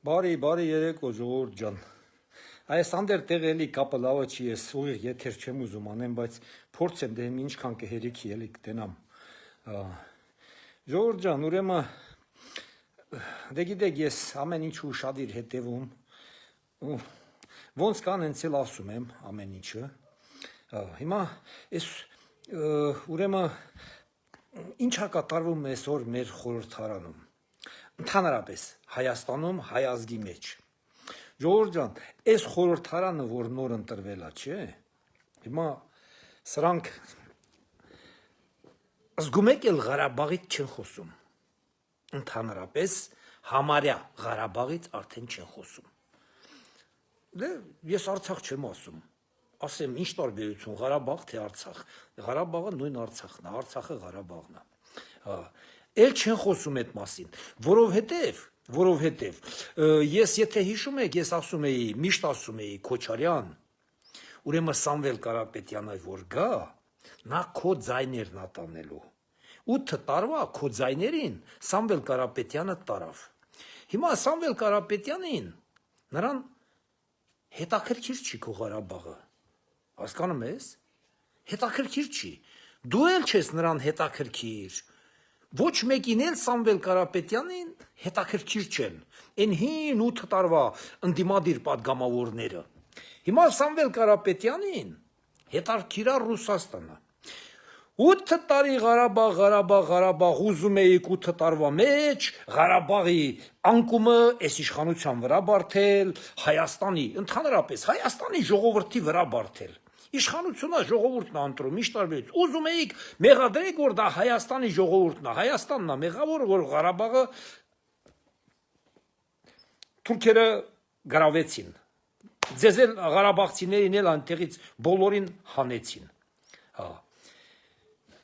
Բարի երեկո ժողովուրդ ջան։ Այս անդեր տեղելի կապը լավը չի, ես ուղիղ եթեր չեմ ուզում անեմ, բայց փորձեմ դեմ ինչքան կհերիքի էլի կտենամ։ Ժողովուրդ ջան, ուրեմն դե գիտեք ես ամեն ինչու շատ իր հետևում ոնց կան հենց էլ ասում եմ ամեն ինչը։ Հիմա ես ուրեմն ինչա կատարվում այսօր մեր խորհրդարանում։ Ընդհանրապես Հայաստանում հայ ազգի մեջ։ Ժողովուրդ ջան, այս խորհրդարանը, որ նոր ընտրվել է, չէ՞։ Հիմա սրանք զգում եք էլ Ղարաբաղից չեն խոսում։ Ընդհանրապես համարյա Ղարաբաղից արդեն չեն խոսում։ Դե ես Արցախ չեմ ասում։ Ասեմ ինչ տարբերություն Ղարաբաղ թե Արցախ։ Ղարաբաղը նույն Արցախն է, Արցախը Ղարաբաղն է։ Էլ չեն խոսում այդ մասին, որովհետև ես եթե հիշում եք, ես ասում էի, միշտ ասում էի Քոչարյան, ուրեմն Սամվել Կարապետյանը որ գա, նա քո ձայներն ա տանելու։ 8 տարվա քո ձայներին Սամվել Կարապետյանը տարավ։ Հիմա Սամվել Կարապետյանին նրան հետաքրքիր չի քո Ղարաբաղը։ Հասկանում ես։ Հետաքրքիր չի։ Դու էլ չես նրան հետաքրքիր։ Ոչ մեկին էլ Սամվել Կարապետյանին հետաքրքիր չեն։ Այն հին 8 տարվա ընդդիմադիր պատգամավորները։ Հիմա Սամվել Կարապետյանին հետաքրքիր է Ռուսաստանը։ 8 տարի Ղարաբաղ ուզում էիք 8 տարվա մեջ Ղարաբաղի անկումը այս իշխանության վրա բարթել, Հայաստանի, ընդհանրապես Հայաստանի ժողովրդի վրա բարթել։ Իշխանությունը ժողովուրդն է ընտրում, ինչ տարբերություն։ Ուզում էիք մեղադրեք, որ դա Հայաստանի ժողովուրդն է, Հայաստանն է մեղավոր, որ Ղարաբաղը թուրքերը գրավեցին։ Ձեզ էլ ղարաբաղցիներին էլ այնտեղից բոլորին հանեցին։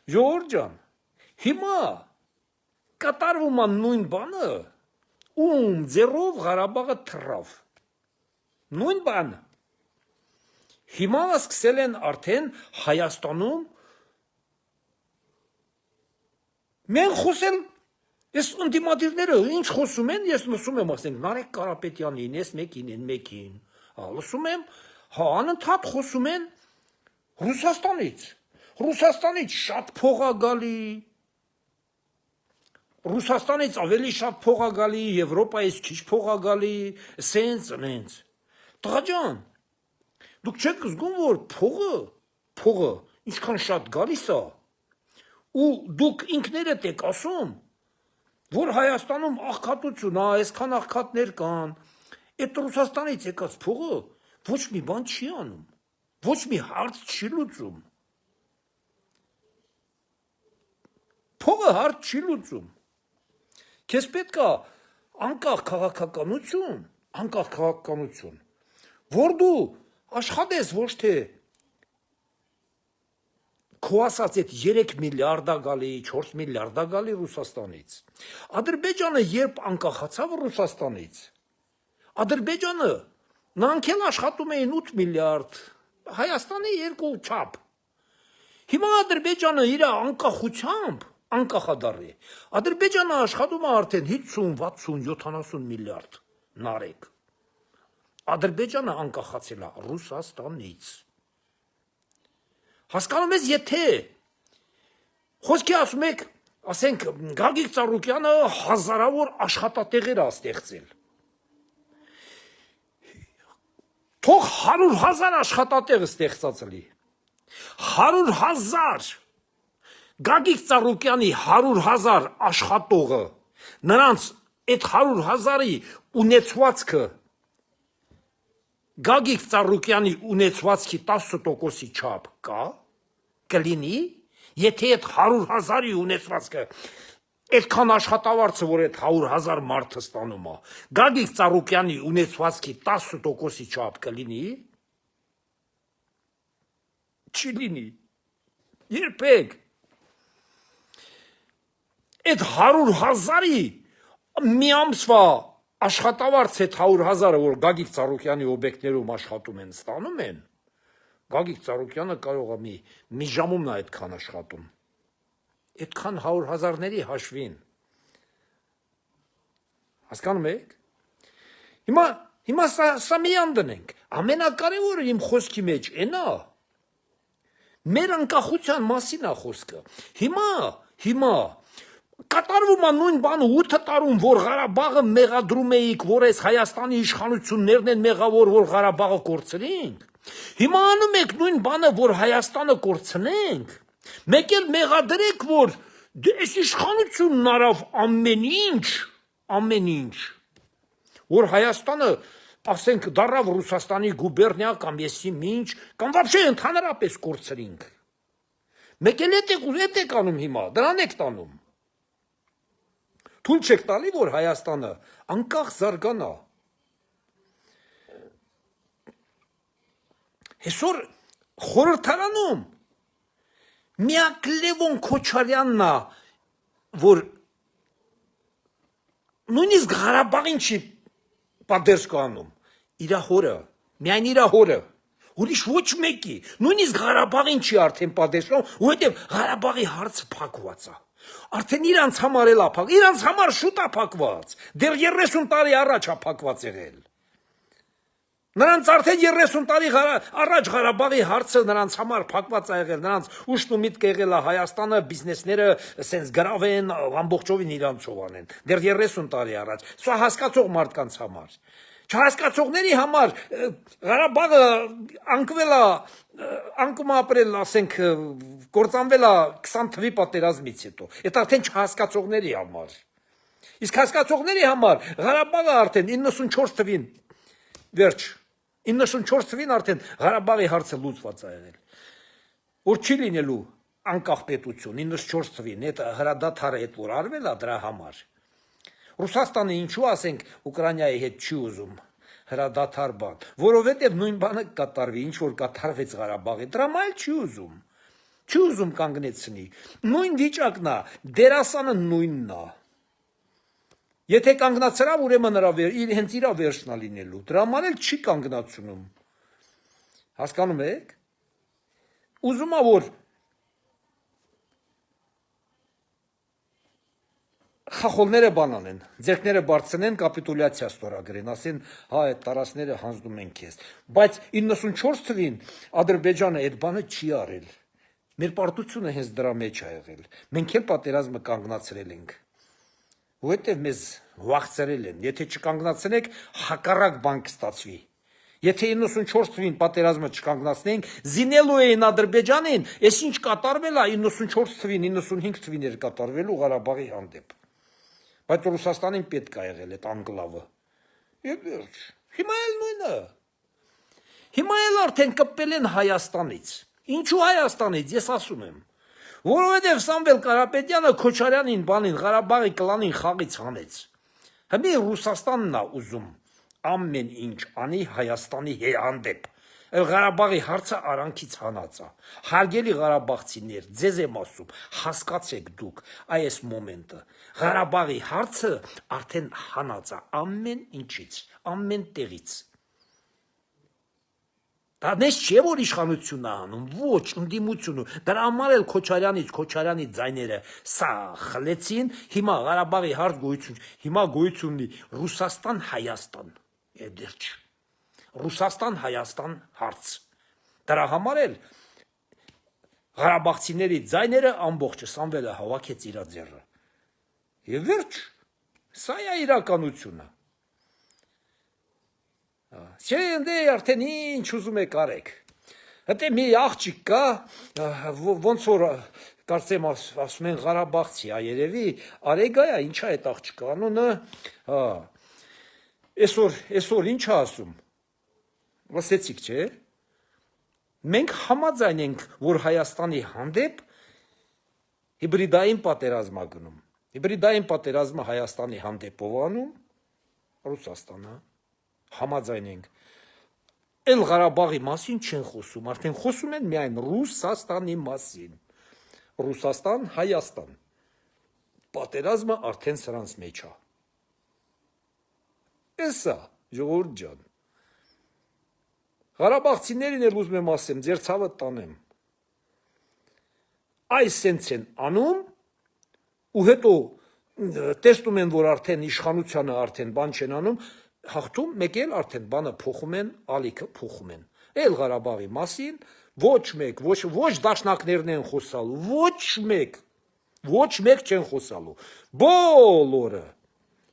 Ժողովուրդ ջան, հիմա կատարվում է նույն բանը, ում ձեռով Ղարաբաղը թռավ։ Նույն բանը։ Հիմա սկսել են արդեն Հայաստանում մենք խոսել, ես ընդդիմադիրները ինչ խոսում են, ես լսում եմ, ասենք, Նարեկ Կարապետյանին, ես մեկին, լսում եմ, անընդհատ խոսում են Ռուսաստանից շատ փող ա գալի, Ռուսաստանից ավելի շատ փող ա գալի, Եվրոպայից քիչ փող ա գալի, սենց։ Տղա ջան, դուք չեք զգում, որ փողը ինչքան շատ գալիս է, ու դուք ինքներդ եք ասում, որ Հայաստանում աղքատություն է, այսքան աղքատներ կան, այդ Ռուսաստանից եկած փողը ոչ մի բան չի անում, ոչ մի հարց չի լուծում։ Փողը հարց չի լուծում։ Քեզ պետք է անկախ քաղաքականություն, որ դու աշխատես ոչ թե քո ասած այդ 3 միլիարդ գալի, 4 միլիարդ գալի Ռուսաստանից։ Ադրբեջանը երբ անկախացավ Ռուսաստանից, Ադրբեջանը նրանք էլ աշխատում էին 8 միլիարդ, Հայաստանի 2 չափ։ Հիմա Ադրբեջանը իր անկախությամբ անկախադառ է։ Ադրբեջանը աշխատում է արդեն 50, 60, 70 միլիարդ նարեկ։ Ադրբեջանը անկախացել է Ռուսաստանից։ Հասկանում ես, եթե խոսքի ասում եք, ասենք Գագիկ Ծառուկյանը հազարավոր աշխատատեղեր է ստեղծել։ Թող 100,000 աշխատատեղ ստեղծած լի։ 100,000 Գագիկ Ծառուկյանի 100,000 աշխատողը, նրանց այդ 100,000-ի ունեցվածքը Գագիկ Ծառուկյանի ունեցվածքի 10%-ի չափ կա, կլինի, եթե այդ 100,000-ի ունեցվածքը, այդքան աշխատավարձը, որ այդ 100,000 մարդը ստանում է, Գագիկ Ծառուկյանի ունեցվածքի 10%-ի չափ կլինի, չի լինի, երբեք։ Այդ 100,000-ի մի ամսվա աշխատավարձ այդ 100,000-ը, որ Գագիկ Ծառուկյանի օբյեկտներում աշխատում են, ստանում են, Գագիկ Ծառուկյանը կարող է մի ժամում նա այդքան աշխատում։ Այդքան 100,000-ների հաշվին։ Հասկանում եք։ Հիմա սա միան դնենք։ Ամենակարևորը իմ խոսքի մեջ էնա։ Մեր անկախության մասին է խոսքը։ Հիմա կատարվում է նույն բանը 8 տարում, որ Ղարաբաղը մեղադրում էիք, որ այս Հայաստանի իշխանություններն են մեղավոր, որ Ղարաբաղը կորցրինք։ Հիմա անում եք նույն բանը, որ Հայաստանը կորցնենք։ Մեկ էլ մեղադրեք, որ այս իշխանությունն արավ ամեն ինչ, որ Հայաստանը, ասենք, դառավ Ռուսաստանի գուբերնիա կամ եսի ինչ, կամ вообще ընդհանրապես կորցրինք։ Մեկ էլ էդ եք անում հիմա, դրան եք տանում։ Թույլ չեք տալի, որ Հայաստանը անկախ զարգանա։ Այսօր խորհրդարանում միակ Լևոն Քոչարյանն է, որ նույնիսկ Ղարաբաղին չի պատերժ կանում, իր հորը, միայն իր հորը, ուրիշ ոչ մեկի, նույնիսկ Ղարաբաղին չի արդեն պատերժում, որովհետև Ղարաբաղի հարցը փակված է։ Արդեն իրանց համար էլ է փակ, իրանց համար շուտ է փակված, դեռ 30 տարի առաջ է փակված եղել։ Նրանց արդեն 30 տարի առաջ Ղարաբաղի հարցը նրանց համար փակված է եղել, նրանց ուշտ ու միտք եղել է Հայաստանը բիզնեսները սենց գրավեն, ամբողջովին իրանցով անեն, դեռ 30 տարի առաջ, սա հասկացող մարդկանց համար։ Չհասկացողների համար Ղարաբաղը անկվել է, անկում ապրել, ասենք, կործանվել է 20 թվի պատերազմից հետո, այդ արդեն չհասկացողների համար։ Իսկ հասկացողների համար Ղարաբաղը արդեն 94 թվին, վերջ, 94 թվին արդեն Ղարաբաղի հարցը լուծված է եղել, որ չի լինելու անկախ պետություն, 94 թվին, այդ հրադադարը հետ որ արվել է դրա համար։ Ռուսաստանը ինչու ասենք Ուկրաինայի հետ չի ուզում հրադադար բան, որովհետև նույն բանը կատարվի, ինչ որ կատարվեց Ղարաբաղի, դրամ այլ չի ուզում կանգնեցնի, նույն վիճակն է, դերասանը նույնն է, եթե կանգնացրավ, ուրեմն հենց իրա վերջն է լինելու, դրամ այլ չի կանգնացնում, հասկանում եք, ուզում է, որ խախոլները բան անեն, ձեռքները բարձրնեն, կապիտուլյացիա ստորագրեն, ասեն, հա, այդ տարածքները հանձնում են քեզ։ Բայց 94 թվին Ադրբեջանը այդ բանը չի արել։ Մեր պարտությունը հենց դրա մեջ է եղել։ Մենք էլ պատերազմը կանգնացրել ենք։ Որովհետև մեզ վախցրել են։ Եթե չկանգնացնենք, հակառակ բան կստացվի։ Եթե 94 թվին պատերազմը չկանգնացնենք, զինելու էին Ադրբեջանին, այս ինչ կատարվել է 94 թվին, 95 թվին էր կատարվելու Ղարաբաղի հանդեպ։ Բայց Ռուսաստանին պետք է եղել այդ անկլավը։ Եվ վերջ, հիմա էլ նույնը։ Հիմա էլ արդեն կպել են Հայաստանից։ Ինչու Հայաստանից, ես ասում եմ։ Որովհետև Սամվել Կարապետյանը Քոչարյանին բանին Ղարաբաղի կլանին խաղից հանեց։ Հիմա Ռուսաստանն է ուզում ամեն ինչ անի Հայաստանի հանդեպ։ Ղարաբաղի հարցը արանքից հանած է։ Հարգելի ղարաբաղցիներ, ձեզ եմ ասում, հասկացեք դուք այս մոմենտը։ Ղարաբաղի հարցը արդեն հանած է ամեն ինչից, ամեն տեղից։ Դա նես չէ, որ իշխանությունն է անում, ոչ, ընդդիմությունը, դրա համար էլ Քոչարյանի ձայները սա խլեցին, հիմա Ղարաբաղի հարց գոյություն, հիմա գոյություն ունի Ռուսաստան-Հայաստան, դեռ չէ, Ռուսաստան-Հայաստան հարց, դրա համար էլ Ղարաբաղցիների ձայները ամբողջը Սամվելը հավաքեց իր ձեռը, և վերջ, սա է իրականությունը, չէ, ընդ է արդեն ինչ ուզում եք արեք, հետե մի աղջիկ կա, ոնց որ կարծեմ ասում են Ղարաբաղցի, երևի, Արեգա է, ինչ է այդ աղջիկը, անունը, այսօր ինչ է ասում, լսեցիք, չէ, մենք համաձայն ենք, որ Հայաստանի հանդեպ հիբրիդային պատերազմ է գնում, հիբրիդային պատերազմը Հայաստանի հանդեպ ով անում, Ռուսաստանը, համաձայն ենք, էլ Ղարաբաղի մասին չեն խոսում, արդեն խոսում են միայն Ռուսաստանի մասին, Ռուսաստան, Հայաստան, պատերազմը արդեն սրանց մեջ է, էսա, ժողովուրդ ջան, Ղարաբաղցիներին էլ ուզում եմ ասեմ, ձեր ցավը տանեմ, այս սենց են անում, ու հետո տեսնում են, որ արդեն իշխանությանը արդեն բան չեն անում, հաղթում, մեկ էլ արդեն բանը փոխում են, ալիքը փոխում են։ Էլ Ղարաբաղի մասին ոչ մեկ, ոչ դաշնակներն են խոսալու, ոչ մեկ չեն խոսալու։ Բոլորը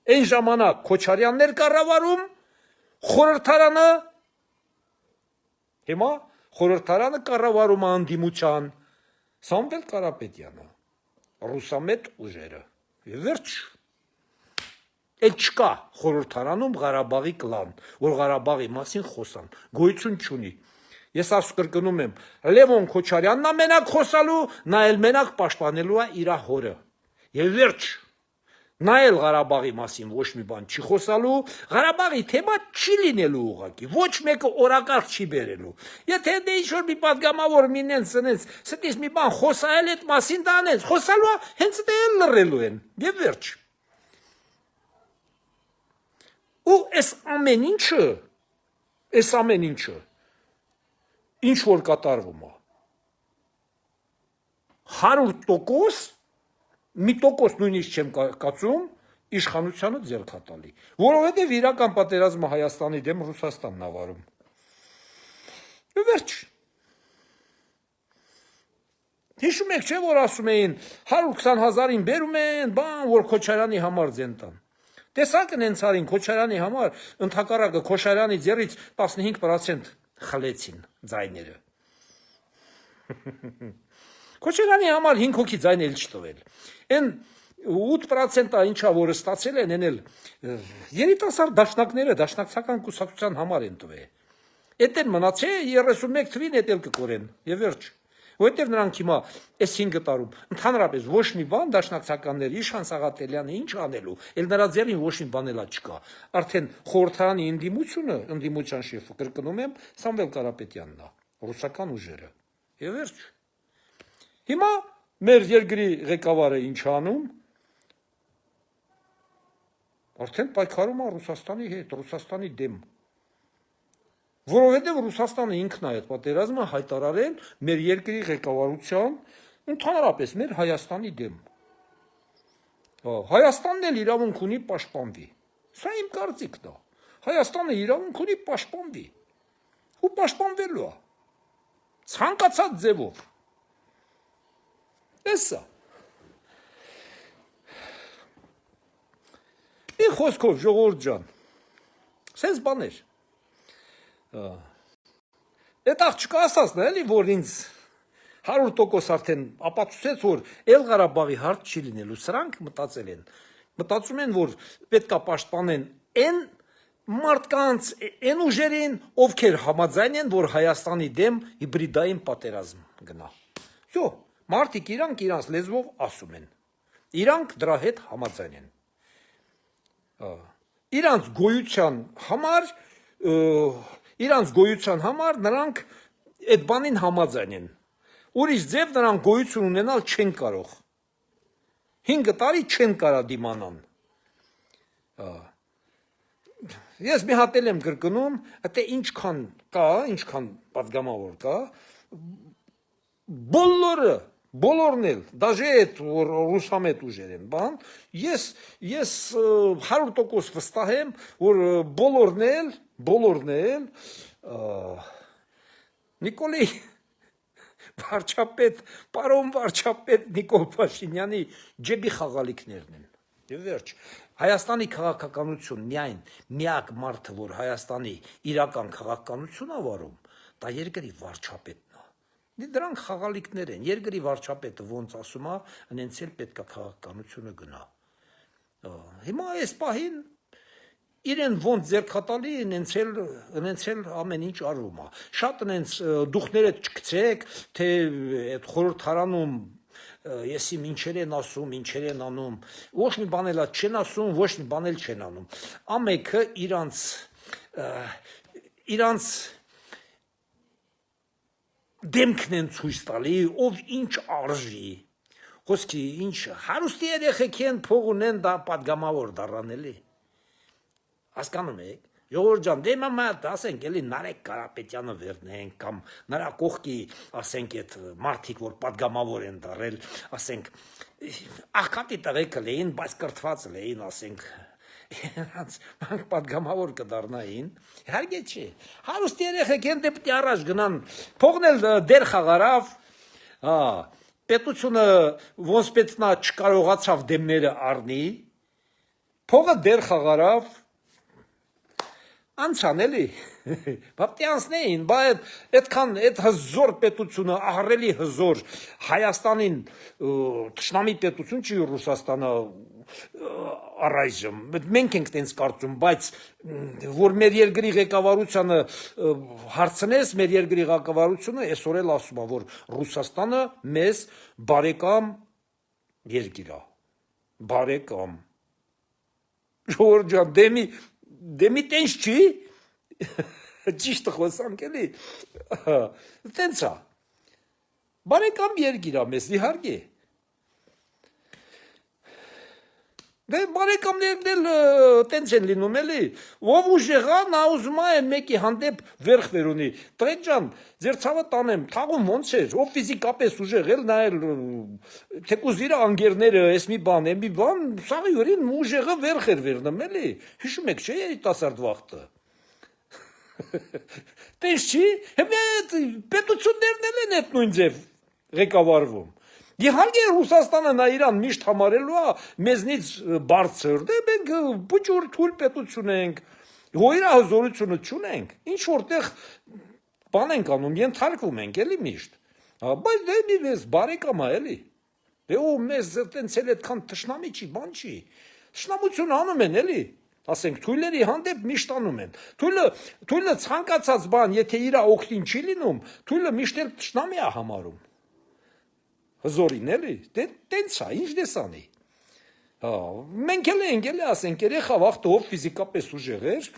այն ժամանակ Քոչարյաններ կառավարում, խորհրդարանը հիմա խորհրդարանը կառավարում անդիմության Սամվել Կարապետյանը, ռուսամետ ուժերը։ Վերջ Էլ չկա խորհրդարանում Ղարաբաղի կլան, որ Ղարաբաղի մասին խոսան, գոյություն չունի։ Ես կրկնում եմ, Լևոն Քոչարյանն է մենակ խոսալու, նա էլ մենակ պաշտպանելու է իր հորը։ Եվ վերջ, նա էլ Ղարաբաղի մասին ոչ մի բան չի խոսալու, Ղարաբաղի թեմա չի լինելու ուղղակի, ոչ մեկը օրակարգ չի բերելու։ Եթե դե ինչ-որ մի պատգամավոր մինեն սնենց, ստից մի բան խոսայել այդ մասին դա անենց, խոսալու է, հենց դա էլ լռելու են։ Եվ վերջ։ Ու այս ամեն ինչը, ինչ որ կատարվում է, 100%, մի տոկոս նույնիսկ չեմ կացում, իշխանությանը ձեռք է տալի, որովհետև իրական պատերազմը Հայաստանի դեմ Ռուսաստանն է վարում։ Վերջ։ Հիշում եք չէ, որ ասում էին 120,000-ին բերում են, բան, որ Քոչարյանի համար ձեն տան։ Տեսակն են ցարին Քոչարյանի համար, ընդհակառակը Քոչարյանի ձեռից 15% խլեցին ձայները։ Քոչարյանի համար 5 հոգի ձայն էլ չտվել։ Այն 8%-ը ինչա որ ստացել են, են էլ երիտասարդ դաշնակները դաշնակցական կուսակցության համար են տվել։ Էդ են մնացե 31 թվին էդ էլ կկորեն։ Եվ վերջ։ Որտեղ նրանք հիմա այս 5 տարում ընդհանրապես ոչ մի բան դաշնակցականներ Իշխան Սաղաթելյանը ինչ անելու, էլ նրա ձեռին ոչ մի բան էլ չկա։ Արդեն խորհրդարանի ընդդիմության շեֆը կրկնում եմ Սամվել Կարապետյանն է, ռուսական ուժերը։ Եվ վերջ։ Հիմա մեր երկրի ղեկավարը ինչ անում։ Արդեն պայքարում է Ռուսաստանի հետ, Ռուսաստանի դեմ։ Որովհետև Ռուսաստանը ինքն է այդ պատերազմը հայտարարել մեր երկրի ղեկավարության, ընդհանրապես մեր Հայաստանի դեմ։ Հայաստանն էլ իրավունք ունի պաշտպանվի։ Սա իմ կարծիքն է։ Հայաստանը իրավունք ունի պաշտպանվի։ Ու պաշտպանվելու է։ Ցանկացած ձևով։ Էսա։ Մի խոսքով ժողովուրդ ջան։ Սենց բաներ։ Այդ աղջիկը ասացն էլի, որ ինձ 100% արդեն ապացուցեց, որ էլ Ղարաբաղի հարց չի լինելու, սրանք մտածել են, մտածում են, որ պետք է պաշտպանեն այն մարդկանց, այն ուժերին, ովքեր համաձայն են, որ Հայաստանի դեմ հիբրիդային պատերազմ գնա։ Յո, մարդիկ իրանք լեզվով ասում են, իրանք դրա հետ համաձայն են։ Իրանց գոյության համար նրանք այդ բանին համաձայն են։ Ուրիշ ձև նրանք գոյություն ունենալ չեն կարող։ 5 տարի չեն կարա դիմանան։ Ես մի հատ եմ կրկնում, թե ինչքան կա, ինչքան պատգամավոր կա, բոլորն էլ, դաժե այդ ռուսամետ ուժեր են, բան, ես 100% վստահ եմ, որ բոլորն էլ Նիկոլի վարչապետ, պարոն վարչապետ Նիկոլ Փաշինյանի ջեբի խաղալիքներն են։ Եվ վերջ, Հայաստանի քաղաքականություն միակ մարդը, որ Հայաստանի իրական քաղաքականություն է վարում, դա երկրի վարչապետն է։ Դրանք խաղալիքներ են, երկրի վարչապետը ոնց ասում է, նենց էլ պետք է քաղաքականությունը գնա։ Հիմա այս պահին իրեն ոնց ձերքատալի, նենց էլ ամեն ինչ արվում է։ Շատ նենց դուխներդ չգցեք, թե այդ խորհրդարանում ես իմ ինչեր են ասում, ինչեր են անում, ոչ մի բան էլ չեն ասում, ոչ մի բան էլ չեն անում։ Ամենքը իրանց դեմքն են ցույց տալի, ով ինչ արժի։ Խոսքի ինչ հարուստի երեխեք են փող ունեն դա պատգամավոր դառան էլի։ Հասկանում եք։ Ժողովուրդ ջան, դե մամա, ասենք էլի Նարեկ Կարապետյանը վերնենք կամ նրա կողքի, ասենք այդ մարդիկ, որ պատգամավոր են դառել, ասենք աղքատի տղեկ լեին, բայց կրթված լեին, ասենք Mank պատգամավոր կդառնային, իհարկե չի։ Հարուստ երեխեք են դեպի առաջ գնան, փողն էլ դեր խաղարավ, պետությունը ոնց պետքնա չկարողացավ դեմները առնի, փողը դեր խաղարավ, անցան էլի, բապտյանսնեին, այդքան այդ հզոր պետությունը, ահռելի հզոր Հայաստանին թշնամի պետություն չի Ռուսաստանը առայժմ, մենք ենք տենց կարծում, բայց որ մեր երկրի ղեկավարությանը հարցնես, մեր երկրի ղեկավարությունը այսօր էլ ասում է, որ Ռուսաստանը մեզ բարեկամ երկիր է, բարեկամ, ժողովուրդ ջան, դեմի տենց չի, ճիշտը խոսանք էլի, տենց է, բարեկամ երկիր է մեզ, իհարկե, դե բարեկամներն էլ տենց են լինում էլի, ով ուժեղ է, նա ուզում է մեկի հանդեպ վերխ վերունի, տրետ ջան, ձեր ցավը տանեմ, թաղում ոնց էր, ով ֆիզիկապես ուժեղ էլ, նա էլ թեկուզ իր անգերները, այս մի բան, սաղի յուրին ուժեղը վերխ էր վերնում էլի, հիշում եք չէ երիտասարդ վաղտը, տենց չի, պետություններն էլ են այդ նույն ձև ղեկավարվում, Իհարկե Ռուսաստանը նա իրան միշտ համարելու է մեզնից բարձր, դե մենք բուջուր թույլ պետություն ենք, իր հզորությունը չունենք, ինչ որտեղ բան ենք անում, ենթարկվում ենք էլի միշտ, բայց դե մեզ բարեկամ է էլի, դե ու մեզ տենց էլ այդքան թշնամի չի, բան չի, թշնամություն անում են էլի, ասենք թույլերի հանդեպ միշտ անում են, թույլը ցանկացած բան, եթե իր օգտին չի լինում, թույլը միշտ էլ թշնամի է համարում, հզորին էլի, տենց է, ինչ դեսանի, մենք էլ ենք էլի ասենք, երեխա վաղտը ով ֆիզիկապես ուժեղ էր,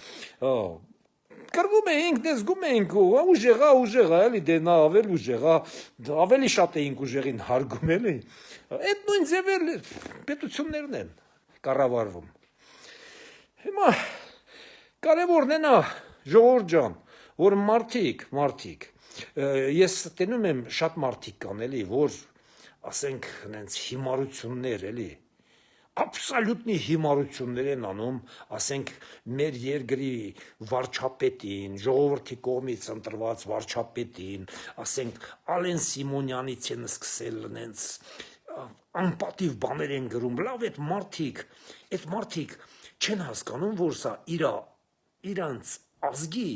կրվում էինք, դեզգում էինք, ուժեղա էլի, դե նա ավել ուժեղա, ավելի շատ էինք ուժեղին հարգում էլի, այդ նույն ձևեր պետություններն են կառավարվում, հիմա կարևորն է նա ժողովուրդ ջան, որ մարդիկ, ես տենում եմ շատ մարդիկ կան էլի, որ ասենք հենց հիմարություններ էլի, աբսոլյուտնի հիմարություններ են անում, ասենք մեր երկրի վարչապետին, ժողովրդի կողմից ընտրված վարչապետին, ասենք Ալեն Սիմոնյանից են սկսել նենց անպատիվ բաներ են գրում, լավ այդ մարդիկ չեն հասկանում, որ սա իրանց ազգի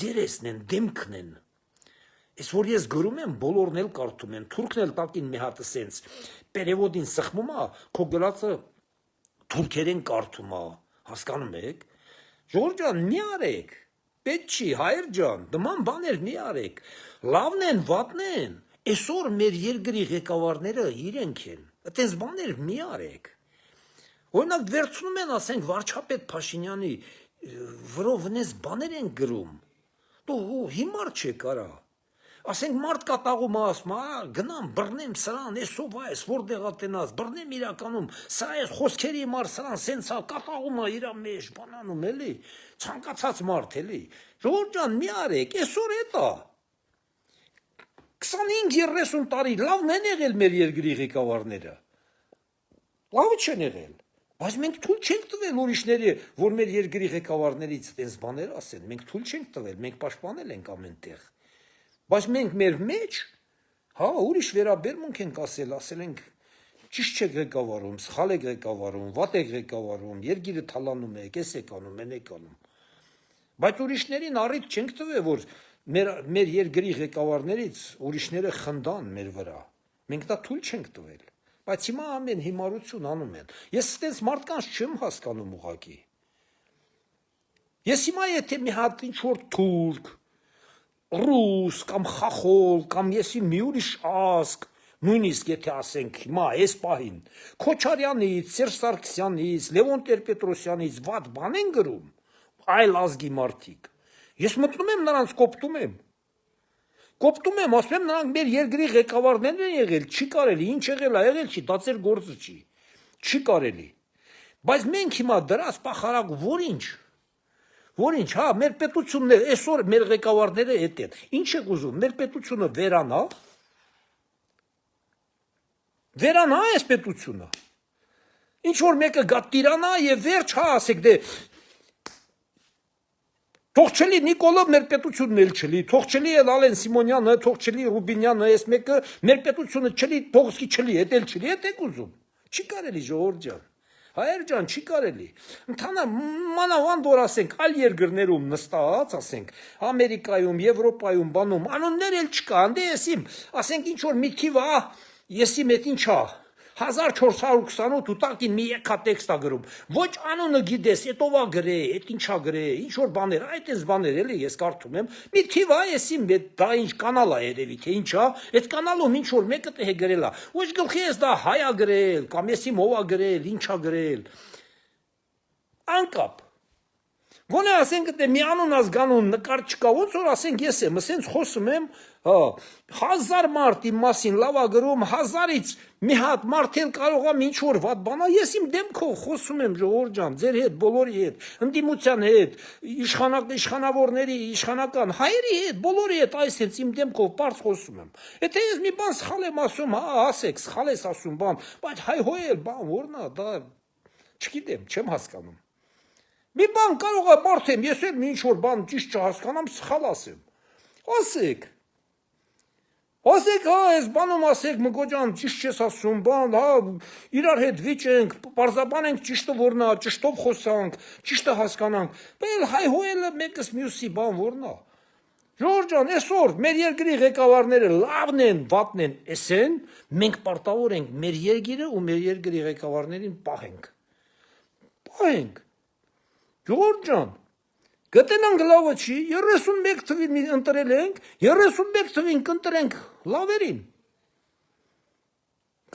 երեսն են, դեմքն են, Ես որ ես գրում եմ, բոլորն էլ կարդում են, թուրքն էլ տակին մի հատ սենց, պերևոդին սխմում է, քո գրածը թուրքերեն կարդում է, հասկանում եք, ժողովուրդ ջան, մի արեք, պետք չի, հայր ջան, նման բաներ մի արեք, լավն են, վատն են, այսօր մեր երկրի ղեկավարները իրենք են, այտենց բաներ մի արեք, օրինակ վերցնում են, ասենք, վարչապետ Փաշինյանի վրով նես բաներ են գրում, դու հիմար չեք արա, ասենք մարդ կատաղում ասում, գնամ, բռնեմ սրան, էսով այս, որտեղ ատենաս, բռնեմ իրականում, սա այս խոսքերի մար սրան, սենցա կատաղում իրա մեջ, բանանում էլի, ցանկացած մարդ էլի, ժողովուրդ ջան, մի արեք, այսօր էտա, 25-30 տարի, լավն են եղել մեր երկրի ղեկավարները, լավը չեն եղել, բայց մենք թույլ չենք տվել ուրիշների, որ մեր երկրի ղեկավարներից տենց բաներ ասեն, մենք թույլ չենք տվել, մենք պաշտպանել ենք ամեն տեղ Բայց մենք մեր մեջ, ուրիշ վերաբերմունք ենք ասել ենք, ճիշտ չեք ղեկավարում, սխալ եք ղեկավարում, վատ եք ղեկավարում, երկիրը թալանում եք, էս եք անում, են եք անում։ Բայց ուրիշներին առիթ չենք տվել, որ մեր երկրի ղեկավարներից ուրիշները խնդան մեր վրա։ Մենք դա թույլ չենք տվել։ Բայց հիմա ամեն հիմարություն անում են։ Ես այդպես մարդկանց չեմ հասկանում ուղղակի։ Ես հիմա եթե մի հատ ինչ-որ թուրք ռուս կամ խախոլ կամ եսի մի ուրիշ ազգ, նույնիսկ եթե ասենք հիմա այս պահին, Քոչարյանից, Սերժ Սարգսյանից, Լևոն Տեր-Պետրոսյանից վատ բան են գրում, այլ ազգի մարդիկ, ես մտնում եմ նրանց կոպտում եմ, ասում եմ նրանք մեր երկրի ղեկավարներն են եղել, չի կարելի, ինչ եղել է, եղել չի, դա ծեր գործը չի կարելի, բայց մենք հիմա դրած պախարակ Որինչ, մեր պետությունները, այսօր մեր ղեկավարները էդ են, ինչ եք ուզում, մեր պետությունը վերանա այս պետությունը, Ինչ որ մեկը գա տիրանա եւ վերջ հա ասեք դե թող չլի Նիկոլը մեր պետությունն էլ չլի, թող չլի Ալեն Սիմոնյանը, թող չլի Ռուբինյանը, այս մեկը մեր պետությունը չլի, թողսկի չլի, էդ էլ չլի, էդ եք ուզում։ Չի կարելի ժողովուրդ ջան։ Հայեր ջան, չի կարելի։ Ընդհանրապես մանավանդ որ ասենք այլ երկրներում նստած, ասենք Ամերիկայում, Եվրոպայում, բանում անուններ էլ չկա, անդե եսիմ, ասենք ինչ որ մի թիվ ա, եսիմ էդ ինչա 1428 ուտակին մի եկա տեքստա գրում։ Ոչ անունը գիտես, էդ ով ա գրե, էդ ինչա գրե, ինչ որ բաներ, այդ էս բաներ էլի ես կարդում եմ։ Մի թիվ ա եսիմ, դա ինչ կանալ ա երևի, թե ինչա, այդ կանալում ինչ որ մեկը թե գրել ա։ Ոչ գլխի ես դա հայ ա գրել, կամ եսիմ ով ա գրել, ինչ ա գրել։ Անկապ։ Գոնե ասենք դե մի անուն ազգանուն նկար չկա, ոնց որ ասենք ես եմ, ասենց խոսում եմ, 1000 մարդ իմ մասին լավ ա գրում, 1000-ից մի հատ մարդ էլ կարող ա ինչ որ վատ բան ա, ես իմ դեմքով խոսում եմ ժողովուրդ ջան, ձեր հետ, բոլորի հետ, ընդդիմության հետ, իշխանավորների, իշխանական հայերի հետ, բոլորի հետ այս հենց իմ դեմքով բարձ խոսում եմ։ Եթե ես մի բան սխալ եմ ասում, հա, ասեք, սխալ ես ասում բան, բայց հայհոյել բան որն ա, դա չգիտեմ, չեմ հասկանում։ Մի բան կարող է մարդեմ, ես էլ ինչ որ բան ճիշտ չհասկանամ, սխալ ասեմ։ Ասեք։ Ասեք, հա, այս բանում ասեք, մգոջան, ճիշտ չես ասում, բան, հա, իրար հետ վիճենք, պարզաբանենք ճիշտը որն է, ճշտով խոսանք, ճիշտը հասկանանք։ Բայց հայհոյելը մեկս մյուսի բան որն է։ Ժողովուրդ ջան, այսօր մեր երկրի ղեկավարները լավն են, վատն են, էսեն, մենք պարտավոր ենք մեր երկիրը ու մեր երկրի ղեկավարներին պահենք։ Պահենք։ Ժողովուրդ ջան, գտնանք լավը չի, 31 թվին ընտրել ենք, 31 թվին կընտրենք լավերին։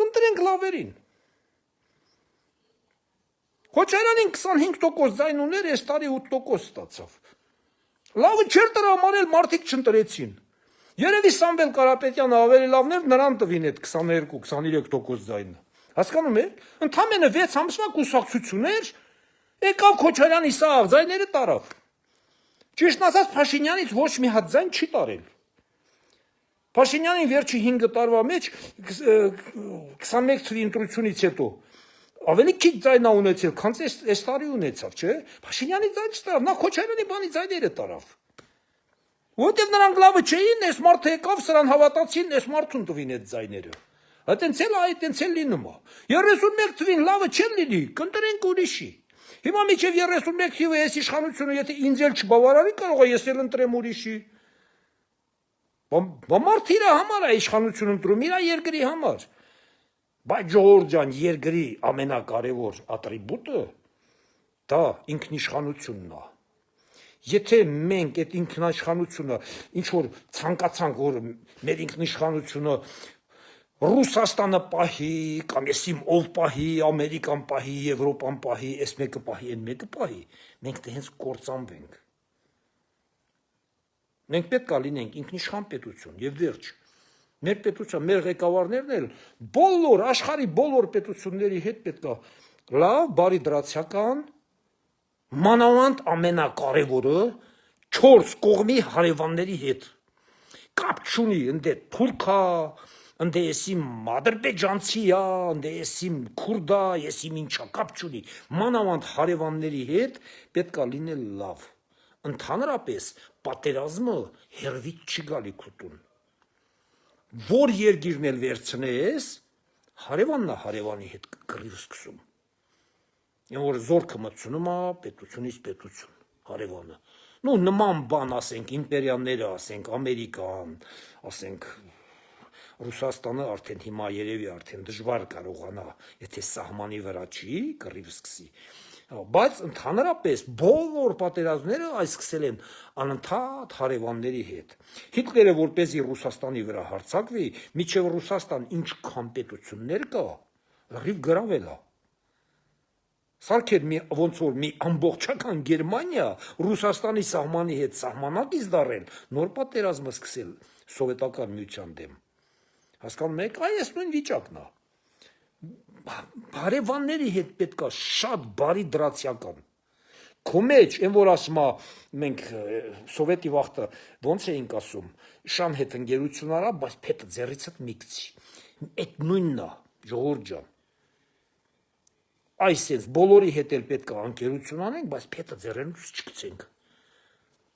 Կընտրենք լավերին։ Քոչարյանին 25% ձայն ուներ, այս տարի 8% ստացավ։ Լավը չէր տրամարել, մարդիկ չընտրեցին։ Երևի Սամվել Կարապետյանը ավելի լավն էր, նրան տվին այդ 22-23% ձայնը։ Հասկանում եք։ Ընդամենը 6 ամսվա կուսակցություն էր, եկավ Քոչարյանի սաղ ձայները տարավ։ Ճիշտն ասած Փաշինյանից ոչ մի հատ ձայն չի տարել։ Փաշինյանին վերջի 5 տարվա մեջ 21 թվականի ընտրությունից հետո ավելի քիչ ձայն ունեցել, քան այս տարի ունեցավ, չէ՞։ Փաշինյանի ձայն չտարավ, նա Քոչարյանի բանի ձայները տարավ։ Որտեւ նրանք լավը չէին, այս մարդը եկավ, սրան հավատացին, այս մարդուն տվին այդ ձայները։ Այտենց էլ լինում է։ 31 թվին լավը չեն լինի, կընտրենք ուրիշի։ Հիմա միջև 31 թիվը այս իշխանությունը, եթե ինձ էլ չբավարարի, կարող է ես էլ ընտրեմ ուրիշի։ Մարդ իր համար է իշխանություն ընտրում, իր երկրի համար։ Բայց ժողովուրդ ջան, երկրի ամենակարևոր ատրիբուտը դա ինքնիշխանությունն է։ Եթե մենք այդ ինքնիշխանությունը ինչ որ ցանկացանք, որ մեր ինքնիշխանությունը Ռուսաստանը պահի, կամ եսիմ ով պահի, Ամերիկան պահի, Եվրոպան պահի, այս մեկը պահի, այն մեկը պահի, մենք դե հենց կործանվենք։ Մենք պետք է լինենք ինքնիշխան պետություն եւ վերջ։ Մեր պետության, մեր ղեկավարներն էլ բոլոր աշխարհի բոլոր պետությունների հետ պետք է լավ, բարի դրացիական, մանավանդ ամենակարևորը 4 կողմի հարևանների հետ կապ չունի, ընդ թուրքա, ընդ եսիմ ադրբեջանցի է, ընդ եսիմ քուրդա, եսիմ ինչա, կապ չունի, մանավանդ հարևանների հետ պետք է լինել լավ։ Ընդհանրապես պատերազմը հերվից չի գալի քուտուն։ Որ երկիրն էլ վերցնես, հարևանն է հարևանի հետ կռիվ սկսում։ Որ զորքը մտցնում է պետությունից պետություն, հարևանը։ Նու նման բան ասենք, իմպերիաները ասենք, Ամերիկան, ասենք, Ռուսաստանը արդեն հիմա երևի արդեն դժվար կարողանա, եթե սահմանի վրա չի, կռիվ սկսի։ Բայց ընդհանրապես բոլոր պատերազմները այս սկսել են անընդհատ հարևանների հետ։ Հիտլերը որպեսզի Ռուսաստանի վրա հարձակվի, միջև Ռուսաստան ինչքան պետություններ կա, լրիվ գրավել է։ Սարքեր ոնց որ մի ամբողջական Գերմանիա Ռուսաստանի սահմանի հետ սահմանակից դարել, նոր պատերազմը սկսել սովետական միության դեմ։ Հասկանում եք, այս նույն վիճակն է։ Հարևանների հետ պետք է շատ բարի դրացիական։ Քո մեջ, այն որ ասում է, մենք սովետի վաղտը ոնց էինք ասում, շան հետ ընկերություն արա, բայց փետը ձեռիցդ մի գցի։ Այդ նույնն է, ժողովուրդ ջան։ Այսպես բոլորի հետ էլ պետք է անկերություն անենք, բայց փետը ձեռենուց չգցենք։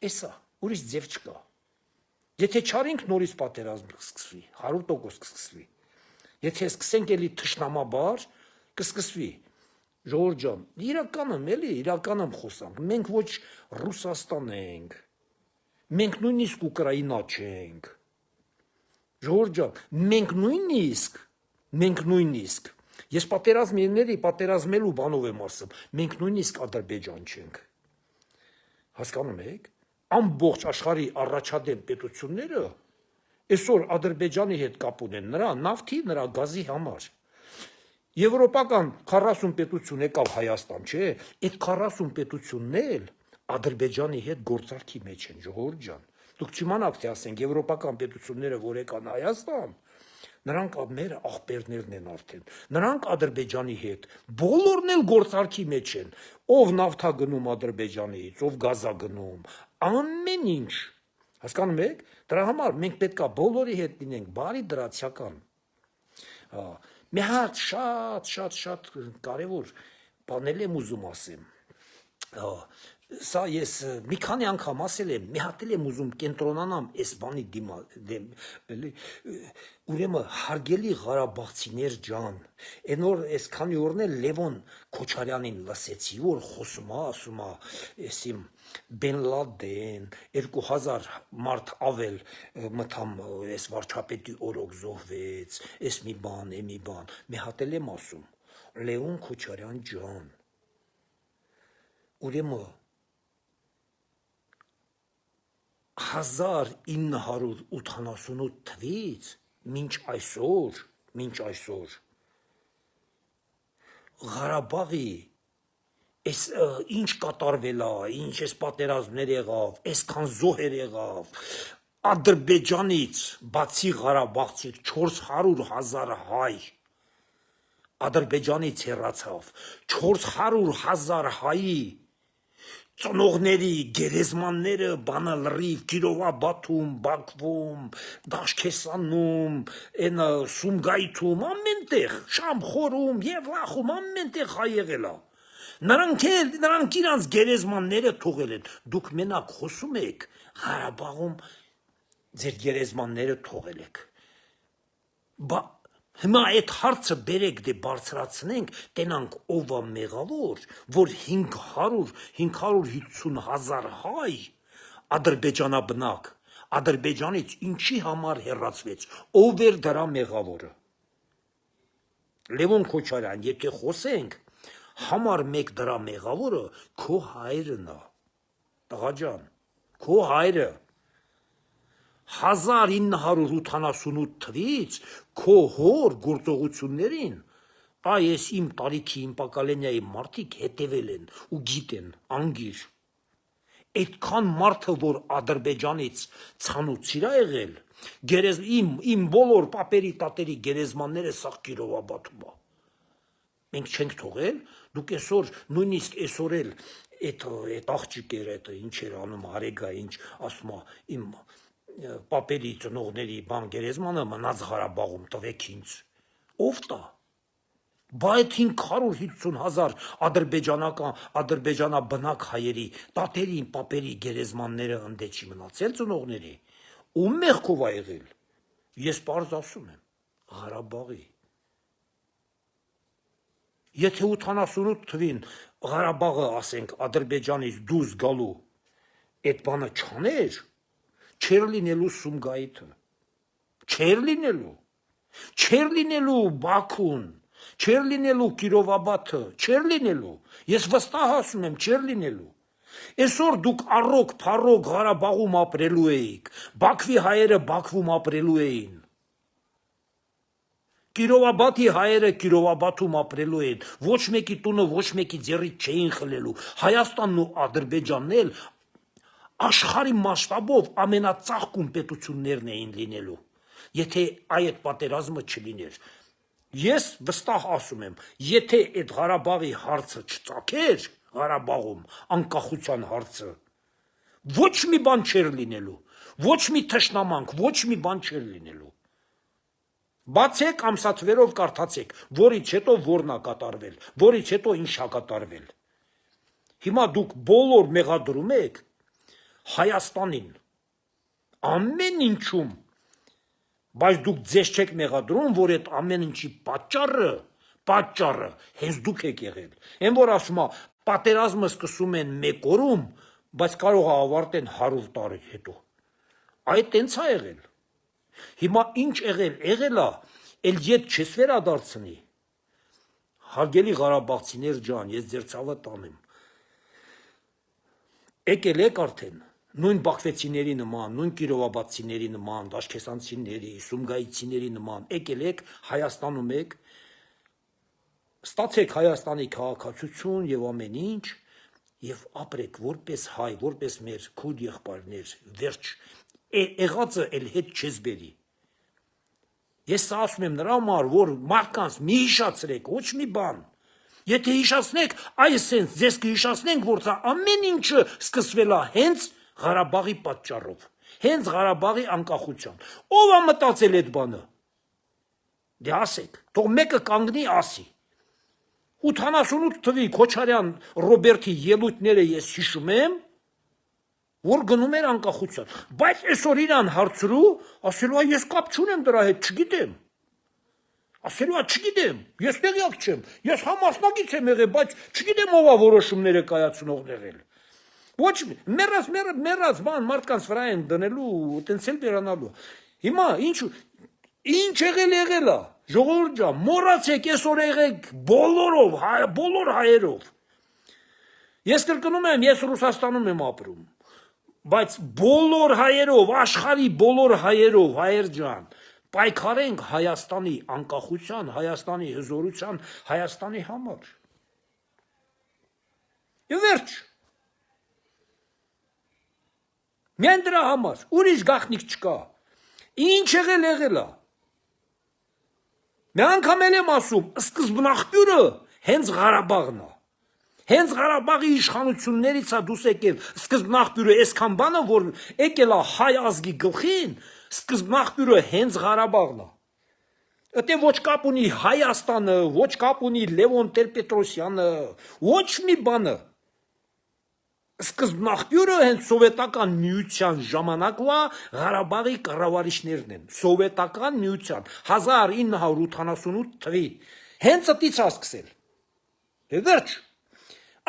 Էսա, ուրիշ ձև չկա։ Եթե չարինք նորից պատերազմ կսկսվի, 100% կսկսվի։ Եթե սկսենք էլի թշնամաբար, կսկսվի։ Ժողովուրդ ջան, իրականում խոսանք։ Մենք ոչ Ռուսաստան ենք։ Մենք նույնիսկ Ուկրաինա չենք։ Ժողովուրդ ջան, մենք նույնիսկ ես պատերազմելու բանով եմ ասում, մենք նույնիսկ Ադրբեջան չենք։ Հասկանում եք։ Ամբողջ աշխարհի առաջադեմ պետությունները այսօր Ադրբեջանի հետ կապ ունեն նրա նավթի, նրա գազի համար։ Եվրոպական 40 պետություն եկավ Հայաստան, չէ՞։ Այդ 40 պետությունն էլ Ադրբեջանի հետ գործարքի մեջ են, ժողովուրդ ջան։ Դուք չիմանաք, թե ասենք եվրոպական պետությունները, որ եկան Հայաստան, նրանք մեր աղբերներն են արդեն։ Նրանք Ադրբեջանի հետ բոլորն էլ գործարքի մեջ են։ Ով նավթա գնում Ադրբեջանից, ով գազա գնում, ամեն ինչ։ Հասկանում եք։ Դրա համար մենք պետք է բոլորի հետ լինենք բարի դրացիական։ Մի հատ շատ կարևոր բանել եմ ուզում ասեմ։ Սա ես մի քանի անգամ ասել եմ, մի հատ եմ ուզում կենտրոնանամ այս բանի դեմ, ուրեմն հարգելի Ղարաբաղցիներ ջան, այն օր այս քանի օրն էլ Լևոն Քոչարյանին լսեցի, որ խոսում է, ասում է, այս իմ Բեն Լադեն, 2000 մարդ ավել մտամ այս վարչապետի օրոք զոհվեց, այս մի բան, մի հատ եմ ասում, Լևոն Քոչարյան ջան, ուրեմն 1988 թվից մինչ այսօր Ղարաբաղի այս ինչ կատարվել է, ինչ այս պատերազմներ եղավ, այսքան զոհեր եղավ, Ադրբեջանից բացի Ղարաբաղցից 400,000 հայ Ադրբեջանից հեռացավ, 400,000 հայի ծնողների, գերեզմանները բանը լրիվ Կիրովաբաթում, Բաքվում, Դաշքեսանում, Սումգայիթում, ամենտեղ, Շամխորում, Եվլախում, ամենտեղ հայ եղել է։ Նրանք իրանց գերեզմանները թողել են։ Դուք մենակ խոսում եք, Ղարաբաղում ձեր գերեզմանները թողել եք։ Հիմա այդ հարցը բերեք դե բարձրացնենք, տենանք ով է մեղավոր, որ 550,000 հայ ադրբեջանաբնակ, Ադրբեջանից ինչի համար հեռացվեց, ով էր դրա մեղավորը։ Լևոն Քոչարյան, եթե խոսենք, համար մեկ դրա մեղավորը քո հայրն է, տղա ջան, քո հայրը 1988 թվից քո հոր գործողություններին այս իմ տարիքի իմ պակալենիայի մարդիկ հետևել են ու գիտեն անգիր այդքան մարդը որ Ադրբեջանից ցանուցիր է եղել իմ բոլոր պապերի տատերի գերեզմանները սա Կիրովաբաթում է մենք չենք թողել դուք այսօր նույնիսկ այսօր էլ այդ աղջիկերը ինչ էր անում Արեգա ինչ ասում է իմ պապերի ծնողների բան գերեզմանը մնաց Ղարաբաղում տվեք ինձ ով տա բա այդ 550,000 ադրբեջանաբնակ հայերի տատերի պապերի գերեզմանները ընդե չի մնացել ծնողների ում մեղքով է եղել ես պարզ ասում եմ Ղարաբաղի եթե 88 թվին Ղարաբաղը ասենք Ադրբեջանից դուրս գալու այդ բանը չաներ Չեր լինելու Սումգայիթը, չեր լինելու Բաքուն, չեր լինելու Կիրովաբաթը, չեր լինելու, ես վստահ ասում եմ, չեր լինելու, այսօր դուք առոք փառոք Ղարաբաղում ապրելու էիք, Բաքվի հայերը Բաքվում ապրելու էին, Կիրովաբաթի հայերը Կիրովաբաթում ապրելու էին, ոչ մեկի տունը ոչ մեկի ձեռից չէին խլելու, Հայաստանն ու Ադրբեջանն էլ աշխարհի մասշտաբով ամենածաղկուն պետություններն էին լինելու, եթե այդ պատերազմը չլիներ։ Ես վստահ ասում եմ, եթե այդ Ղարաբաղի հարցը չծագեր Ղարաբաղում, անկախության հարցը, ոչ մի բան չէր լինելու, ոչ մի թշնամանք, ոչ մի բան չէր լինելու։ Բացեք ամսաթվերով կարդացեք, որից հետո որն է կատարվել, որից հետո ինչ է կատարվել։ Հիմա դուք բոլոր մեղադրում եք Հայաստանին, ամեն ինչում, բայց դուք ձեզ չեք մեղադրում, որ այդ ամեն ինչի պատճառը հենց դուք եք եղել։ Են որ ասում է, պատերազմը սկսում են 1 օրում, բայց կարող է ավարտեն 100 տարի հետո։ Այդ տենց է եղել։ Հիմա ինչ եղել է, էլ ետ չես վերադարձնի։ Հարգելի Ղարաբաղցիներ ջան, ես ձեր ցավը տանեմ։ Եկել եք արդեն, նույն բաքվեցիների նման, նույն կիրովաբադցիների նման, դաշկեսանցիների, սումգայիցիների նման, եկել եք, Հայաստանում եք, ստացեք Հայաստանի քաղաքացիություն եւ ամեն ինչ, եւ ապրեք որպես հայ, որպես մեր քույր եղբայրներ, վերջ, եղածը էլ հետ չես բերի։ Ես սա ասում եմ նրա համար, որ մարդկանց մի հիշացրեք, ոչ մի բան։ Եթե հիշացնեք, այսենց ձեզ կհիշացնենք, որ սա ամեն ինչը սկսվել է հենց Ղարաբաղի պատճառով, հենց Ղարաբաղի անկախության։ Ով է մտածել այդ բանը։ Դե ասեք, թող մեկը կանգնի ասի։ 88 թվի Քոչարյան Ռոբերտի ելույթները ես հիշում եմ, որ գնում էր անկախության, բայց այսօր իրան հարցրու, ասելու է ես կապ չունեմ դրա հետ, չգիտեմ։ Ասելու է չգիտեմ, ես տեղյակ չեմ, ես համասնակից եմ եղել, բայց չգիտեմ ով է որոշումները կայացնողն եղել։ Ոչ մեռած բան մարդկանց վրա են դնելու, տենց էլ վերանալու։ Հիմա ինչ եղել է, ժողովուրդ ջան, մոռացեք այսօր եղեք բոլոր հայերով։ Ես կրկնում եմ, ես Ռուսաստանում եմ ապրում, բայց բոլոր հայերով, աշխարհի բոլոր հայերով, հայեր ջան, պայքարենք Հայաստանի անկախության, Հայաստանի հզորության, Հայաստանի համար։ Եվ վերջ։ Միայն դրա համար, ուրիշ գաղտնիք չկա։ Ինչ եղել է։ Մի անգամ եմ ասում, սկզբնաղբյուրը հենց Ղարաբաղն է։ Հենց Ղարաբաղի իշխանություններից է դուս եկել սկզբնաղբյուրը, այսքան բանը, որ եկել է հայ ազգի գլխին, սկզբնաղբյուրը հենց Ղարաբաղն է։ Այդտեղ ոչ կապ ունի Հայաստանը, ոչ կապ ունի Լևոն Տեր-Պետրոսյանը, ոչ մի բանը։ Սկզբնաղբյուրը հենց սովետական միության ժամանակվա Ղարաբաղի կառավարիչներն են, սովետական միության 1988 թվի, հենց ըտից է սկսել։ Վերջ,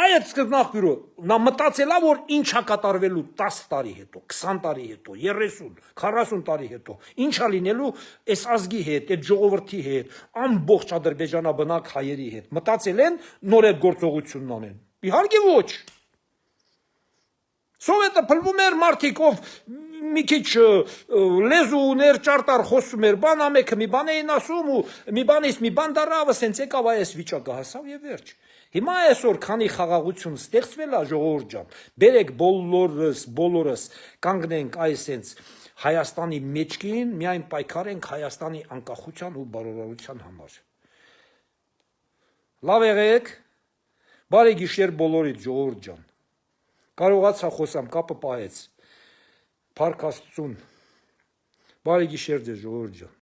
այդ սկզբնաղբյուրը նա մտածել է, որ ինչ է կատարվելու 10 տարի հետո, 20 տարի հետո, 30, 40 տարի հետո, ինչ է լինելու այս ազգի հետ, այդ ժողովրդի հետ, ամբողջ ադրբեջանաբնակ հայերի հետ, մտածել են նոր այդ գործողությունն անեն։ Իհարկե ոչ։ Սովետը փլվում էր մարդիկ, ով մի քիչ լեզու ուներ, ճարտար խոսում էր, բան ամեքը մի բան էին ասում ու մի բանից մի բան դարավ, ասենց եկավ այս վիճակը հասավ եւ վերջ։ Հիմա այսօր քանի խաղաղություն ստեղծվել է ժողովուրդ ջան, բերեք բոլորս կանգնենք այսենց Հայաստանի մեջքին, միայն պայքարենք Հայաստանի անկախության ու բարորարության համար։ Լավ եղեք, բարի գիշեր բոլորիդ ժողովուրդ ջան։ Կարողացա խոսամ, կապը պահեց, փառք Աստծուն, բարի գիշեր ձեզ ժողովուրդ ջան։